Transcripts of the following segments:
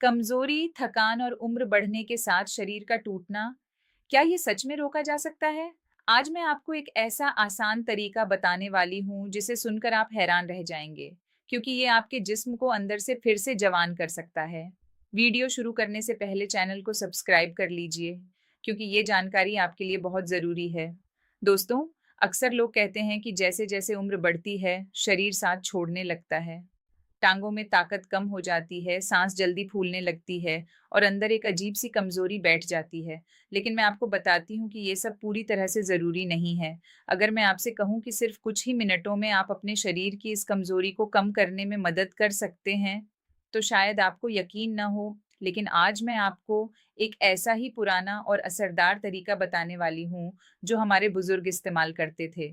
कमजोरी, थकान और उम्र बढ़ने के साथ शरीर का टूटना, क्या ये सच में रोका जा सकता है? आज मैं आपको एक ऐसा आसान तरीका बताने वाली हूँ जिसे सुनकर आप हैरान रह जाएंगे, क्योंकि ये आपके जिस्म को अंदर से फिर से जवान कर सकता है। वीडियो शुरू करने से पहले चैनल को सब्सक्राइब कर लीजिए, क्योंकि ये जानकारी आपके लिए बहुत ज़रूरी है। दोस्तों, अक्सर लोग कहते हैं कि जैसे-जैसे उम्र बढ़ती है, शरीर साथ छोड़ने लगता है। टांगों में ताकत कम हो जाती है, सांस जल्दी फूलने लगती है और अंदर एक अजीब सी कमजोरी बैठ जाती है। लेकिन मैं आपको बताती हूँ कि ये सब पूरी तरह से ज़रूरी नहीं है। अगर मैं आपसे कहूँ कि सिर्फ कुछ ही मिनटों में आप अपने शरीर की इस कमजोरी को कम करने में मदद कर सकते हैं, तो शायद आपको यकीन ना हो। लेकिन आज मैं आपको एक ऐसा ही पुराना और असरदार तरीका बताने वाली हूँ, जो हमारे बुजुर्ग इस्तेमाल करते थे।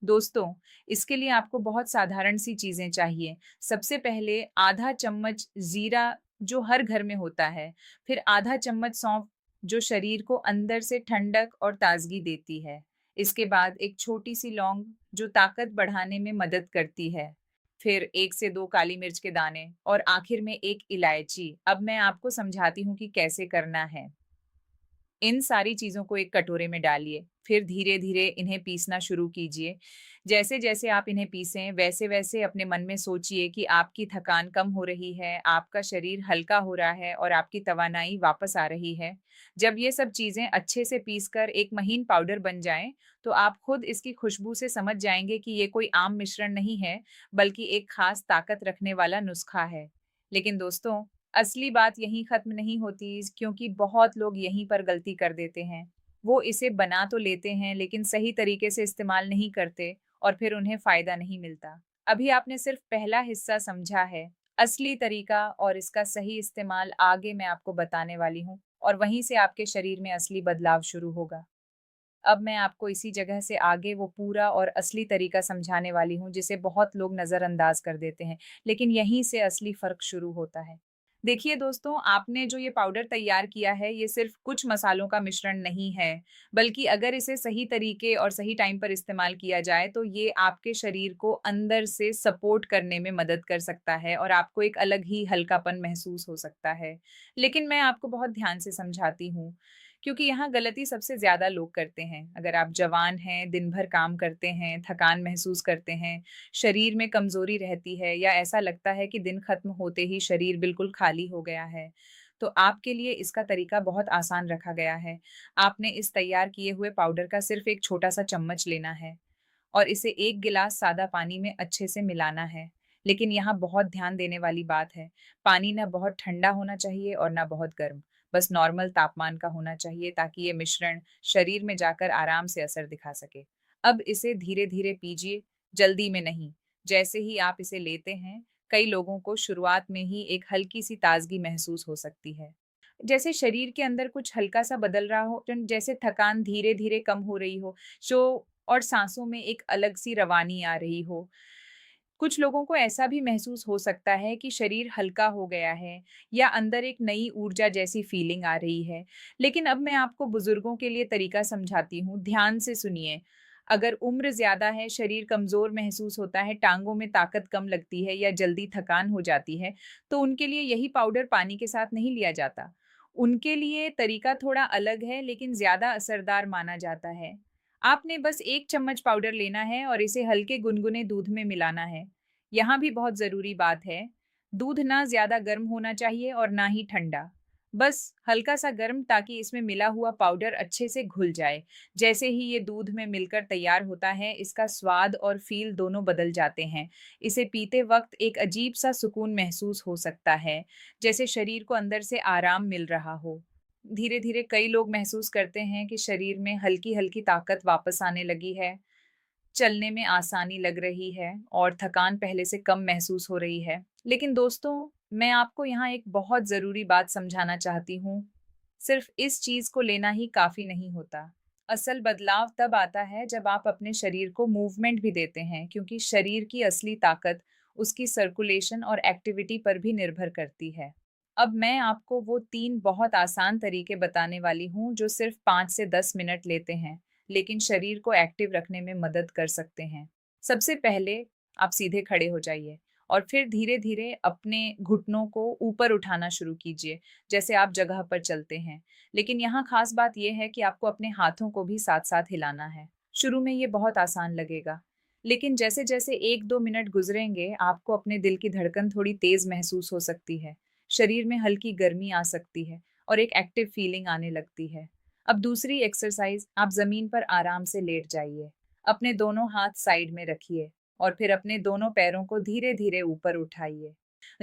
दोस्तों, इसके लिए आपको बहुत साधारण सी चीज़ें चाहिए। सबसे पहले आधा चम्मच जीरा, जो हर घर में होता है, फिर आधा चम्मच सौंफ, जो शरीर को अंदर से ठंडक और ताजगी देती है। इसके बाद एक छोटी सी लौंग, जो ताकत बढ़ाने में मदद करती है। फिर 1 से 2 काली मिर्च के दाने और आखिर में 1 इलायची। अब मैं आपको समझाती हूँ कि कैसे करना है। इन सारी चीज़ों को एक कटोरे में डालिए, फिर धीरे-धीरे इन्हें पीसना शुरू कीजिए। जैसे-जैसे आप इन्हें पीसें, वैसे-वैसे अपने मन में सोचिए कि आपकी थकान कम हो रही है, आपका शरीर हल्का हो रहा है और आपकी तवानाई वापस आ रही है। जब ये सब चीज़ें अच्छे से पीसकर एक महीन पाउडर बन जाएँ, तो आप खुद इसकी खुशबू से समझ जाएँगे कि ये कोई आम मिश्रण नहीं है, बल्कि एक खास ताकत रखने वाला नुस्खा है। लेकिन दोस्तों, असली बात यहीं खत्म नहीं होती, क्योंकि बहुत लोग यहीं पर गलती कर देते हैं। वो इसे बना तो लेते हैं, लेकिन सही तरीके से इस्तेमाल नहीं करते और फिर उन्हें फ़ायदा नहीं मिलता। अभी आपने सिर्फ पहला हिस्सा समझा है। असली तरीका और इसका सही इस्तेमाल आगे मैं आपको बताने वाली हूँ और वहीं से आपके शरीर में असली बदलाव शुरू होगा। अब मैं आपको इसी जगह से आगे वो पूरा और असली तरीका समझाने वाली हूँ, जिसे बहुत लोग नज़रअंदाज कर देते हैं, लेकिन यहीं से असली फ़र्क शुरू होता है। देखिए दोस्तों, आपने जो ये पाउडर तैयार किया है, ये सिर्फ़ कुछ मसालों का मिश्रण नहीं है, बल्कि अगर इसे सही तरीके और सही टाइम पर इस्तेमाल किया जाए, तो ये आपके शरीर को अंदर से सपोर्ट करने में मदद कर सकता है और आपको एक अलग ही हल्कापन महसूस हो सकता है। लेकिन मैं आपको बहुत ध्यान से समझाती हूँ, क्योंकि यहाँ गलती सबसे ज़्यादा लोग करते हैं। अगर आप जवान हैं, दिन भर काम करते हैं, थकान महसूस करते हैं, शरीर में कमज़ोरी रहती है या ऐसा लगता है कि दिन खत्म होते ही शरीर बिल्कुल खाली हो गया है, तो आपके लिए इसका तरीका बहुत आसान रखा गया है। आपने इस तैयार किए हुए पाउडर का सिर्फ़ एक छोटा-सा चम्मच लेना है और इसे 1 गिलास सादा पानी में अच्छे से मिलाना है। लेकिन यहाँ बहुत ध्यान देने वाली बात है, पानी ना बहुत ठंडा होना चाहिए और ना बहुत गर्म, बस नॉर्मल तापमान का होना चाहिए, ताकि ये मिश्रण शरीर में जाकर आराम से असर दिखा सके। अब इसे धीरे-धीरे पीजिए, जल्दी में नहीं। जैसे ही आप इसे लेते हैं, कई लोगों को शुरुआत में ही एक हल्की-सी ताज़गी महसूस हो सकती है। जैसे शरीर के अंदर कुछ हल्का-सा बदल रहा हो, जैसे थकान धीरे-धीरे कम हो रही हो, और साँसों में एक अलग-सी रवानी आ रही हो। कुछ लोगों को ऐसा भी महसूस हो सकता है कि शरीर हल्का हो गया है या अंदर एक नई ऊर्जा जैसी फीलिंग आ रही है। लेकिन अब मैं आपको बुजुर्गों के लिए तरीका समझाती हूँ, ध्यान से सुनिए। अगर उम्र ज़्यादा है, शरीर कमज़ोर महसूस होता है, टाँगों में ताकत कम लगती है या जल्दी थकान हो जाती है, तो उनके लिए यही पाउडर पानी के साथ नहीं लिया जाता। उनके लिए तरीका थोड़ा अलग है, लेकिन ज़्यादा असरदार माना जाता है। आपने बस 1 चम्मच पाउडर लेना है और इसे हल्के गुनगुने दूध में मिलाना है। यहाँ भी बहुत ज़रूरी बात है, दूध ना ज़्यादा गर्म होना चाहिए और ना ही ठंडा। बस हल्का-सा गर्म, ताकि इसमें मिला हुआ पाउडर अच्छे से घुल जाए। जैसे ही ये दूध में मिलकर तैयार होता है, इसका स्वाद और फ़ील दोनों बदल जाते हैं। इसे पीते वक़्त एक अजीब-सा सुकून महसूस हो सकता है, जैसे शरीर को अंदर से आराम मिल रहा हो। धीरे-धीरे कई लोग महसूस करते हैं कि शरीर में हल्की-हल्की ताकत वापस आने लगी है, चलने में आसानी लग रही है और थकान पहले से कम महसूस हो रही है। लेकिन दोस्तों, मैं आपको यहाँ एक बहुत ज़रूरी बात समझाना चाहती हूँ। सिर्फ इस चीज़ को लेना ही काफ़ी नहीं होता। असल बदलाव तब आता है जब आप अपने शरीर को मूवमेंट भी देते हैं, क्योंकि शरीर की असली ताकत उसकी सर्कुलेशन और एक्टिविटी पर भी निर्भर करती है। अब मैं आपको वो 3 बहुत आसान तरीके बताने वाली हूँ, जो सिर्फ 5 से 10 मिनट लेते हैं, लेकिन शरीर को एक्टिव रखने में मदद कर सकते हैं। सबसे पहले, आप सीधे खड़े हो जाइए और फिर धीरे-धीरे अपने घुटनों को ऊपर उठाना शुरू कीजिए, जैसे आप जगह पर चलते हैं। लेकिन यहाँ खास बात ये है कि आपको अपने हाथों को भी साथ-साथ हिलाना है। शुरू में ये बहुत आसान लगेगा, लेकिन जैसे-जैसे 1-2 मिनट गुजरेंगे, आपको अपने दिल की धड़कन थोड़ी तेज महसूस हो सकती है। शरीर में हल्की गर्मी आ सकती है और एक एक्टिव फीलिंग आने लगती है। अब दूसरी एक्सरसाइज, आप जमीन पर आराम से लेट जाइए। अपने दोनों हाथ साइड में रखिए और फिर अपने दोनों पैरों को धीरे-धीरे ऊपर उठाइए।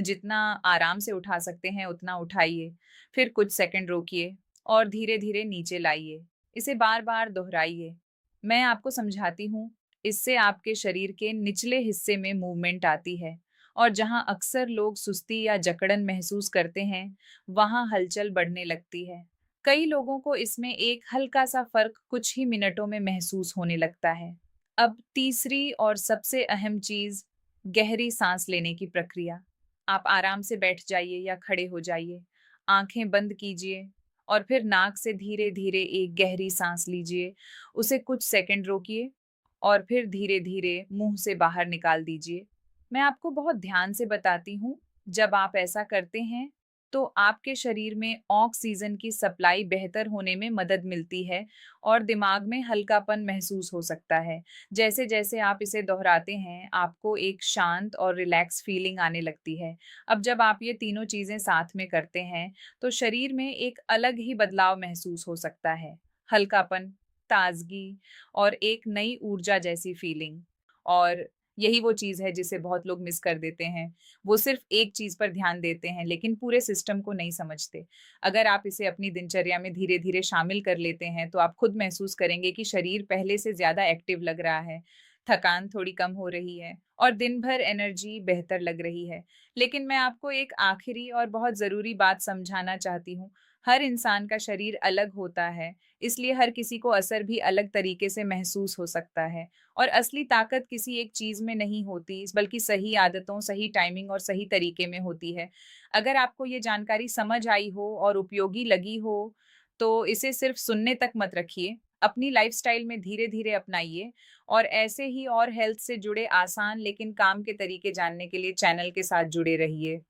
जितना आराम से उठा सकते हैं उतना उठाइए। फिर कुछ सेकंड रोकिए और धीरे-धीरे नीचे लाइए। इसे बार-बार दोहराइए। मैं आपको समझाती हूँ, इससे आपके शरीर के निचले हिस्से में मूवमेंट आती है और जहाँ अक्सर लोग सुस्ती या जकड़न महसूस करते हैं, वहाँ हलचल बढ़ने लगती है। कई लोगों को इसमें एक हल्का-सा फ़र्क कुछ ही मिनटों में महसूस होने लगता है। अब तीसरी और सबसे अहम चीज़, गहरी साँस लेने की प्रक्रिया। आप आराम से बैठ जाइए या खड़े हो जाइए, आँखें बंद कीजिए और फिर नाक से धीरे-धीरे एक गहरी साँस लीजिए। उसे कुछ सेकंड रोकिए और फिर धीरे-धीरे मुँह से बाहर निकाल दीजिए। मैं आपको बहुत ध्यान से बताती हूँ, जब आप ऐसा करते हैं, तो आपके शरीर में ऑक्सीजन की सप्लाई बेहतर होने में मदद मिलती है और दिमाग में हल्कापन महसूस हो सकता है। जैसे-जैसे आप इसे दोहराते हैं, आपको एक शांत और रिलैक्स फीलिंग आने लगती है। अब जब आप ये तीनों चीज़ें साथ में करते हैं, तो शरीर में एक अलग ही बदलाव महसूस हो सकता है। हल्कापन, ताज़गी और एक नई ऊर्जा जैसी फीलिंग। और यही वो चीज़ है जिसे बहुत लोग मिस कर देते हैं। वो सिर्फ़ एक चीज़ पर ध्यान देते हैं, लेकिन पूरे सिस्टम को नहीं समझते। अगर आप इसे अपनी दिनचर्या में धीरे-धीरे शामिल कर लेते हैं, तो आप खुद महसूस करेंगे कि शरीर पहले से ज़्यादा एक्टिव लग रहा है, थकान थोड़ी कम हो रही है और दिन भर एनर्जी बेहतर लग रही है। लेकिन मैं आपको एक आखिरी और बहुत ज़रूरी बात समझाना चाहती हूँ। हर इंसान का शरीर अलग होता है, इसलिए हर किसी को असर भी अलग तरीके से महसूस हो सकता है और असली ताकत किसी एक चीज़ में नहीं होती, बल्कि सही आदतों, सही टाइमिंग और सही तरीके में होती है। अगर आपको ये जानकारी समझ आई हो और उपयोगी लगी हो, तो इसे सिर्फ सुनने तक मत रखिए। अपनी लाइफ़स्टाइल में धीरे-धीरे अपनाइए और ऐसे ही और हेल्थ से जुड़े आसान लेकिन काम के तरीके जानने के लिए चैनल के साथ जुड़े रहिए।